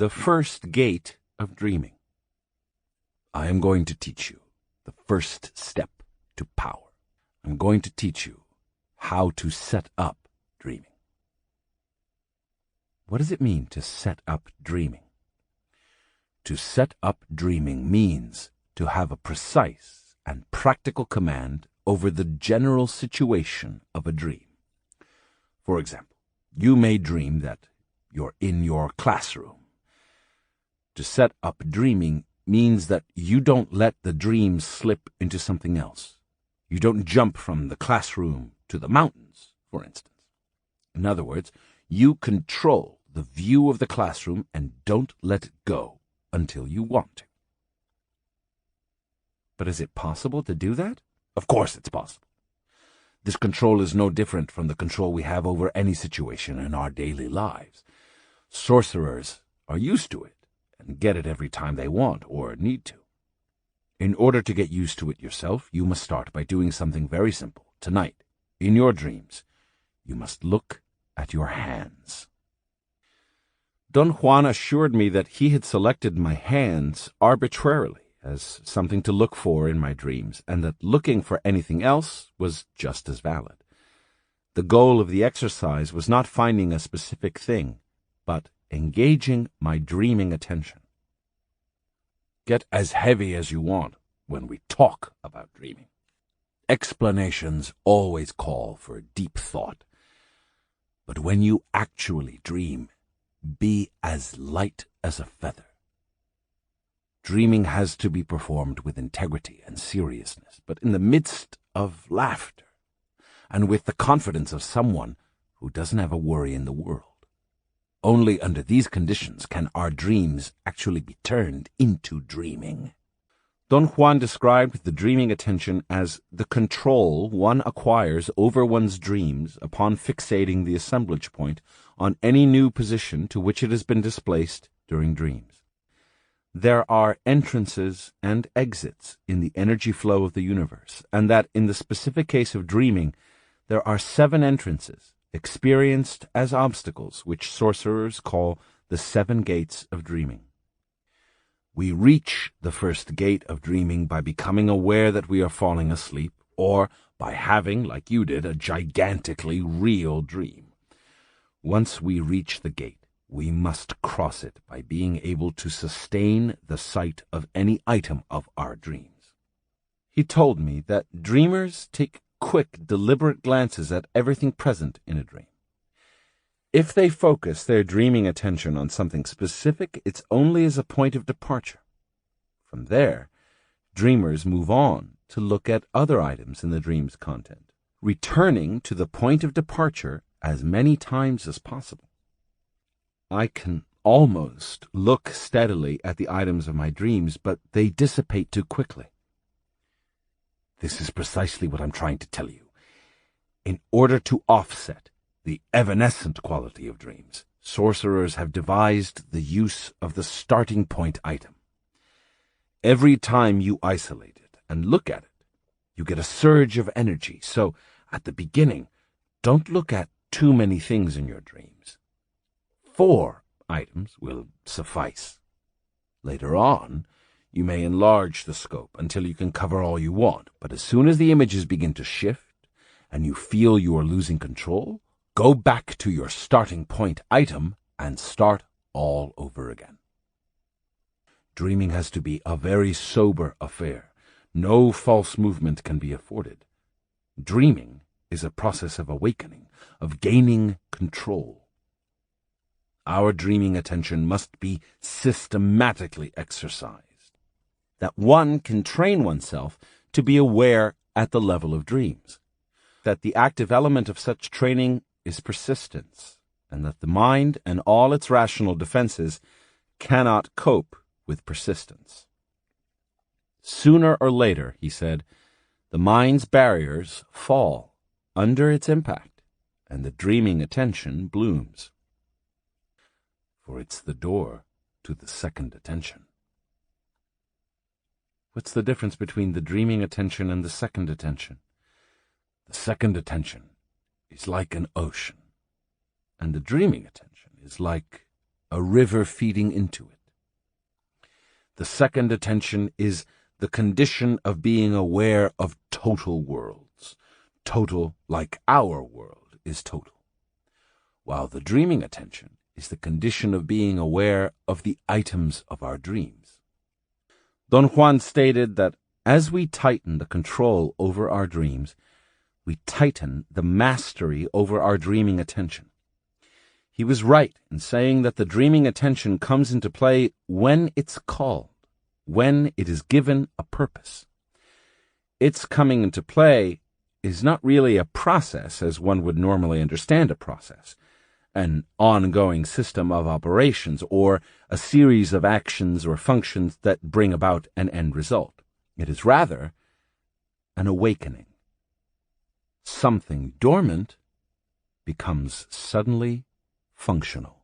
the first gate of dreaming. I am going to teach you the first step to power. I'm going to teach you how to set up dreaming. What does it mean to set up dreaming? To set up dreaming means to have a precise and practical command over the general situation of a dream. For example, you may dream that you're in your classroom. To set up dreaming means that you don't let the dream slip into something else. You don't jump from the classroom to the mountains, for instance. In other words, you control the view of the classroom and don't let it go until you want to. But is it possible to do that? Of course it's possible. This control is no different from the control we have over any situation in our daily lives. Sorcerers are used to it and get it every time they want or need to. In order to get used to it yourself, you must start by doing something very simple. Tonight, in your dreams, you must look at your hands. Don Juan assured me that he had selected my hands arbitrarily as something to look for in my dreams, and that looking for anything else was just as valid. The goal of the exercise was not finding a specific thing, but engaging my dreaming attention. Get as heavy as you want when we talk about dreaming. Explanations always call for deep thought, but when you actually dream, be as light as a feather. Dreaming has to be performed with integrity and seriousness, but in the midst of laughter, and with the confidence of someone who doesn't have a worry in the world. Only under these conditions can our dreams actually be turned into dreaming. Don Juan described the dreaming attention as the control one acquires over one's dreams upon fixating the assemblage point on any new position to which it has been displaced during dreams. There are entrances and exits in the energy flow of the universe, and that in the specific case of dreaming, there are 7 entrances, experienced as obstacles, which sorcerers call the 7 gates of dreaming. We reach the first gate of dreaming by becoming aware that we are falling asleep, or by having, like you did, a gigantically real dream. Once we reach the gate, we must cross it by being able to sustain the sight of any item of our dreams. He told me that dreamers take quick, deliberate glances at everything present in a dream. If they focus their dreaming attention on something specific, it's only as a point of departure. From there, dreamers move on to look at other items in the dream's content, returning to the point of departure as many times as possible. I can almost look steadily at the items of my dreams, but they dissipate too quickly. This is precisely what I'm trying to tell you. In order to offset the evanescent quality of dreams, sorcerers have devised the use of the starting point item. Every time you isolate it and look at it, you get a surge of energy. So, at the beginning, don't look at too many things in your dreams. 4 items will suffice. Later on, you may enlarge the scope until you can cover all you want, but as soon as the images begin to shift and you feel you are losing control, go back to your starting point item and start all over again. Dreaming has to be a very sober affair. No false movement can be afforded. Dreaming is a process of awakening, of gaining control. Our dreaming attention must be systematically exercised, that one can train oneself to be aware at the level of dreams, that the active element of such training is persistence, and that the mind and all its rational defenses cannot cope with persistence. Sooner or later, he said, the mind's barriers fall under its impact, and the dreaming attention blooms. For it's the door to the second attention. What's the difference between the dreaming attention and the second attention? The second attention is like an ocean, and the dreaming attention is like a river feeding into it. The second attention is the condition of being aware of total worlds. Total like our world is total. While the dreaming attention is the condition of being aware of the items of our dreams. Don Juan stated that as we tighten the control over our dreams, we tighten the mastery over our dreaming attention. He was right in saying that the dreaming attention comes into play when it's called, when it is given a purpose. Its coming into play is not really a process as one would normally understand a process, an ongoing system of operations or a series of actions or functions that bring about an end result. It is rather an awakening. Something dormant becomes suddenly functional.